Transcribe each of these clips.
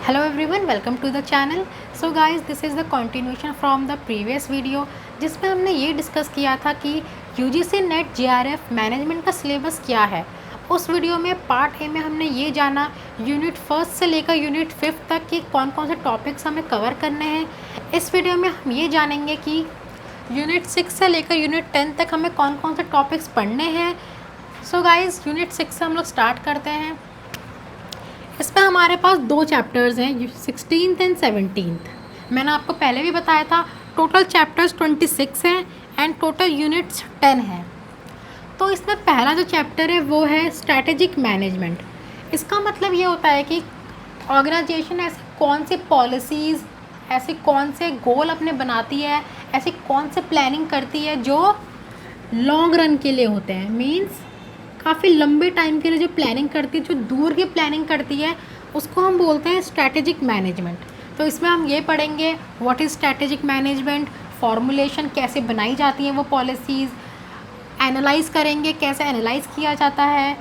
Hello everyone, welcome to the channel. So guys, this is the continuation from the previous video जिसमें हमने ये discuss किया था कि UGC नेट JRF मैनेजमेंट का सिलेबस क्या है। उस वीडियो में पार्ट ए में हमने ये जाना यूनिट फर्स्ट से लेकर यूनिट 5 तक कि कौन कौन से टॉपिक्स हमें कवर करने हैं। इस वीडियो में हम ये जानेंगे कि यूनिट 6 से लेकर यूनिट 10 तक हमें कौन कौन से टॉपिक्स पढ़ने हैं। सो गाइज़, यूनिट 6 से हम लोग स्टार्ट करते हैं। इसमें हमारे पास दो चैप्टर्स हैं, 16th एंड 17th। मैंने आपको पहले भी बताया था टोटल चैप्टर्स 26 हैं एंड टोटल यूनिट्स 10 हैं। तो इसमें पहला जो चैप्टर है वो है स्ट्रैटेजिक मैनेजमेंट। इसका मतलब ये होता है कि ऑर्गेनाइजेशन ऐसे कौन से पॉलिसीज़, ऐसे कौन से गोल अपने बनाती है, ऐसी कौन से प्लानिंग करती है जो लॉन्ग रन के लिए होते हैं। मीन्स काफ़ी लंबे टाइम के लिए जो प्लानिंग करती है, जो दूर की प्लानिंग करती है, उसको हम बोलते हैं स्ट्रैटेजिक मैनेजमेंट। तो इसमें हम ये पढ़ेंगे what is strategic management, formulation कैसे बनाई जाती हैं वो पॉलिसीज़, एनालाइज करेंगे कैसे एनालाइज किया जाता है।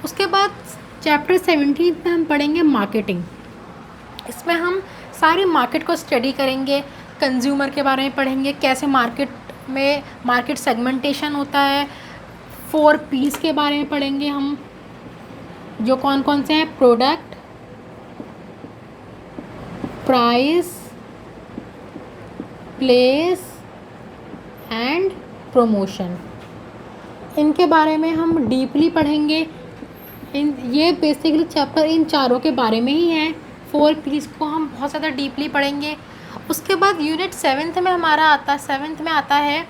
उसके बाद चैप्टर 17 में हम पढ़ेंगे मार्केटिंग। इसमें हम सारी मार्केट को स्टडी करेंगे, कंज्यूमर के बारे में पढ़ेंगे, कैसे मार्केट में मार्केट सेगमेंटेशन होता है। 4 P's के बारे में पढ़ेंगे हम, जो कौन कौन से हैं, product, price, place and promotion. इनके बारे में हम डीपली पढ़ेंगे। ये बेसिकली चैप्टर इन चारों के बारे में ही है। 4 P's को हम बहुत ज़्यादा डीपली पढ़ेंगे। उसके बाद यूनिट 7th में हमारा आता है, 7th में आता है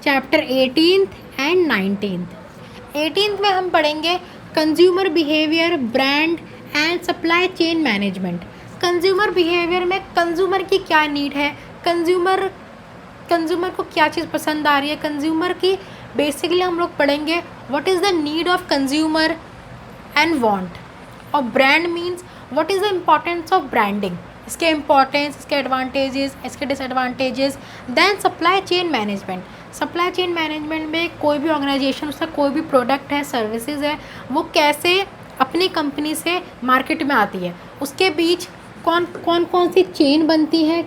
chapter 18th and 19th। 18th में हम पढ़ेंगे consumer behaviour, brand and supply chain management. Consumer behaviour में कंज्यूमर की क्या नीड है, कंज्यूमर को क्या चीज़ पसंद आ रही है, कंज्यूमर की बेसिकली हम लोग पढ़ेंगे what is the need of consumer and want. और brand means what is the importance of branding, इसके इम्पॉर्टेंस, इसके एडवांटेजेस, इसके disadvantages. Then supply chain management. Supply chain management में कोई भी ऑर्गेनाइजेशन, उसका कोई भी प्रोडक्ट है, सर्विसेज है, वो कैसे अपनी कंपनी से मार्केट में आती है, उसके बीच कौन सी चेन बनती है,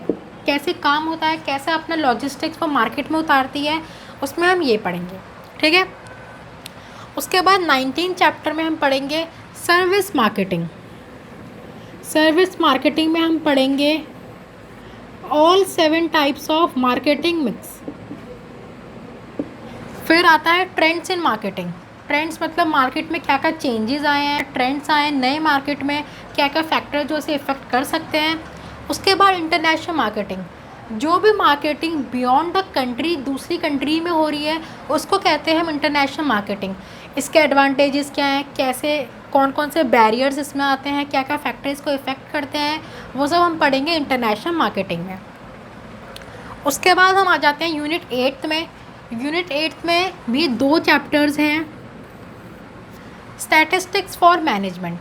कैसे काम होता है, कैसे अपना लॉजिस्टिक्स को मार्केट में उतारती है, उसमें हम ये पढ़ेंगे। ठीक है। उसके बाद 19 चैप्टर में हम पढ़ेंगे सर्विस मार्केटिंग। सर्विस मार्केटिंग में हम पढ़ेंगे all 7 types of marketing mix. फिर आता है ट्रेंड्स इन मार्केटिंग। ट्रेंड्स मतलब मार्केट में क्या क्या चेंजेस आए हैं, ट्रेंड्स आए हैं नए मार्केट में, क्या क्या फैक्टर जो उसे इफ़ेक्ट कर सकते हैं। उसके बाद इंटरनेशनल मार्केटिंग, जो भी मार्केटिंग बियॉन्ड द कंट्री, दूसरी कंट्री में हो रही है, उसको कहते हैं हम इंटरनेशनल मार्केटिंग। इसके एडवांटेजेस क्या हैं, कैसे कौन कौन से बैरियर्स इसमें आते हैं, क्या क्या फैक्टर इसको इफ़ेक्ट करते हैं, वो सब हम पढ़ेंगे इंटरनेशनल मार्केटिंग में। उसके बाद हम आ जाते हैं यूनिट 8 में। यूनिट 8 में भी 2 चैप्टर्स हैं, स्टैटिस्टिक्स फॉर मैनेजमेंट।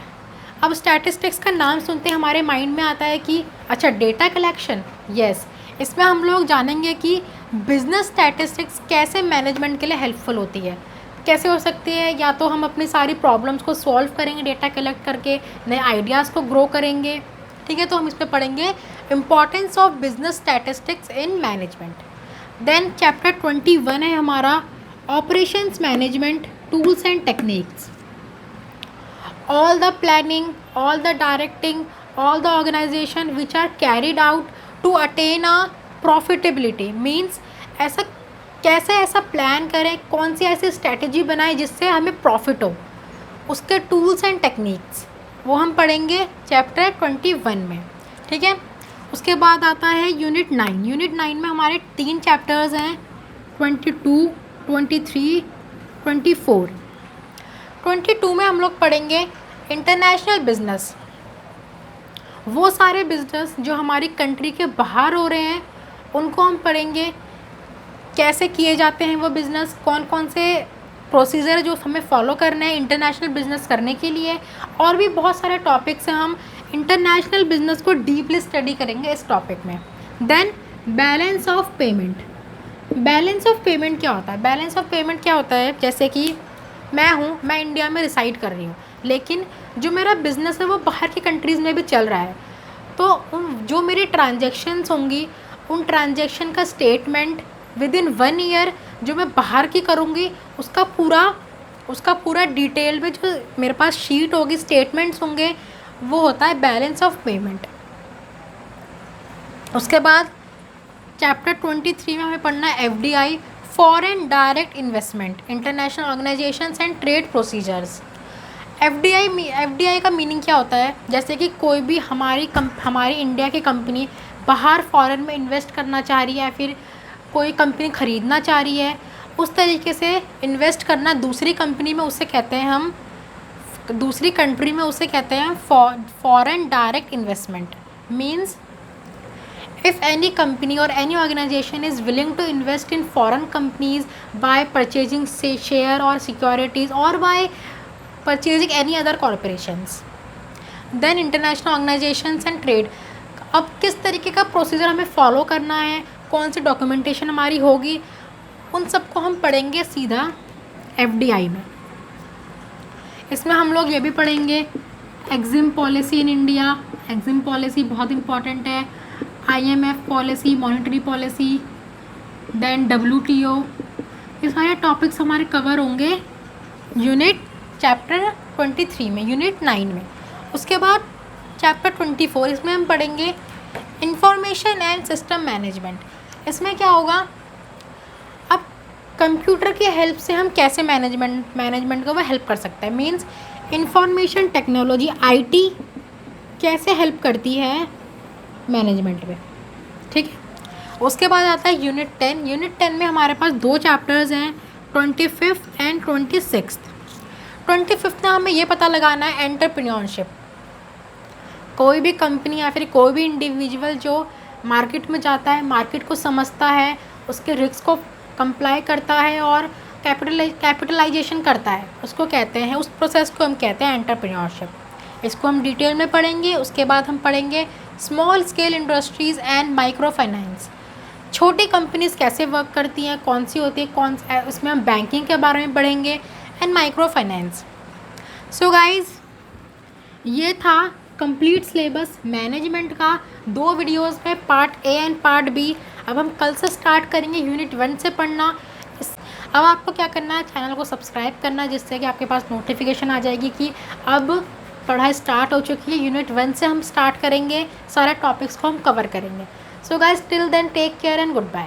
अब स्टैटिस्टिक्स का नाम सुनते हमारे माइंड में आता है कि अच्छा डेटा कलेक्शन। यस, इसमें हम लोग जानेंगे कि बिजनेस स्टैटिस्टिक्स कैसे मैनेजमेंट के लिए हेल्पफुल होती है, कैसे हो सकती है। या तो हम अपनी सारी प्रॉब्लम्स को सॉल्व करेंगे डेटा कलेक्ट करके, नए आइडियाज़ को ग्रो करेंगे। ठीक है, तो हम इस पर पढ़ेंगे importance of business statistics in management. Then chapter 21 है हमारा operations management, tools and techniques. All the planning, all the directing, all the organisation which are carried out to attain a profitability. Means ऐसा plan करें, कौन सी ऐसी strategy बनाएं जिससे हमें profit हो, उसके टूल्स एंड टेक्निक्स वो हम पढ़ेंगे चैप्टर 21 में। ठीक है। उसके बाद आता है यूनिट 9। यूनिट 9 में हमारे 3 चैप्टर्स हैं, 22, 23, 24। 22 में हम लोग पढ़ेंगे इंटरनेशनल बिजनेस। वो सारे बिजनेस जो हमारी कंट्री के बाहर हो रहे हैं उनको हम पढ़ेंगे, कैसे किए जाते हैं वो बिज़नेस, कौन कौन से प्रोसीजर जो हमें फॉलो करने हैं इंटरनेशनल बिजनेस करने के लिए। और भी बहुत सारे टॉपिक्स हैं, हम इंटरनेशनल बिजनेस को डीपली स्टडी करेंगे इस टॉपिक में। Then balance of payment. Balance of payment क्या होता है? बैलेंस ऑफ पेमेंट क्या होता है, जैसे कि मैं इंडिया में रिसाइड कर रही हूँ, लेकिन जो मेरा बिज़नेस है वो बाहर की कंट्रीज़ में भी चल रहा है, तो जो मेरी ट्रांजैक्शंस होंगी उन ट्रांजैक्शन का स्टेटमेंट विद इन 1 ईयर जो मैं बाहर की करूँगी उसका पूरा डिटेल में जो मेरे पास शीट होगी, स्टेटमेंट्स होंगे, वो होता है बैलेंस ऑफ पेमेंट। उसके बाद चैप्टर 23 में हमें पढ़ना है FDI, foreign direct investment, international organisations and trade procedures. FDI का मीनिंग क्या होता है? जैसे कि कोई भी हमारी इंडिया की कंपनी बाहर फॉरेन में इन्वेस्ट करना चाह रही है या फिर कोई कंपनी ख़रीदना चाह रही है, उस तरीके से इन्वेस्ट करना दूसरी कंपनी में, उसे कहते हैं हम दूसरी कंट्री में उसे कहते हैं foreign direct investment. Means if any company or any organization is willing to invest in foreign companies by purchasing say share or securities or by purchasing any other corporations, then international organizations and trade। अब किस तरीके का procedure हमें follow करना है, कौन सी documentation हमारी होगी, उन सबको हम पढ़ेंगे सीधा FDI में। इसमें हम लोग ये भी पढ़ेंगे exim policy in India. Exim policy बहुत इंपॉर्टेंट है। IMF policy, monetary policy, then WTO, ये सारे टॉपिक्स हमारे कवर होंगे यूनिट चैप्टर 23 में, यूनिट 9 में। उसके बाद चैप्टर 24, इसमें हम पढ़ेंगे इंफॉर्मेशन एंड सिस्टम मैनेजमेंट। इसमें क्या होगा, अब कंप्यूटर की हेल्प से हम कैसे मैनेजमेंट को वो हेल्प कर सकता है। मीन्स इंफॉर्मेशन टेक्नोलॉजी IT कैसे हेल्प करती है मैनेजमेंट में, ठीक है। उसके बाद आता है यूनिट 10। यूनिट 10 में हमारे पास 2 चैप्टर्स हैं, 25 एंड 26। 25 में हमें ये पता लगाना है एंटरप्रेन्योरशिप। कोई भी कंपनी या फिर कोई भी इंडिविजुअल जो मार्केट में जाता है, मार्केट को समझता है, उसके रिस्क को कंप्लाई करता है और कैपिटलाइजेशन करता है, उसको कहते हैं, उस प्रोसेस को हम कहते हैं एंटरप्रेन्योरशिप। इसको हम डिटेल में पढ़ेंगे। उसके बाद हम पढ़ेंगे small scale industries and micro finance. छोटी कंपनीज़ कैसे वर्क करती हैं, कौन सी होती है, इसमें हम बैंकिंग के बारे में पढ़ेंगे and micro finance. So guys, ये था कंप्लीट सिलेबस मैनेजमेंट का 2 वीडियोज़ में, part A and part B। अब हम कल से स्टार्ट करेंगे यूनिट 1 से पढ़ना। अब आपको क्या करना है, चैनल को सब्सक्राइब करना है, जिससे कि आपके पास नोटिफिकेशन आ जाएगी कि अब पढ़ाई स्टार्ट हो चुकी है। यूनिट 1 से हम स्टार्ट करेंगे, सारे टॉपिक्स को हम कवर करेंगे। So guys, till then take care and good bye.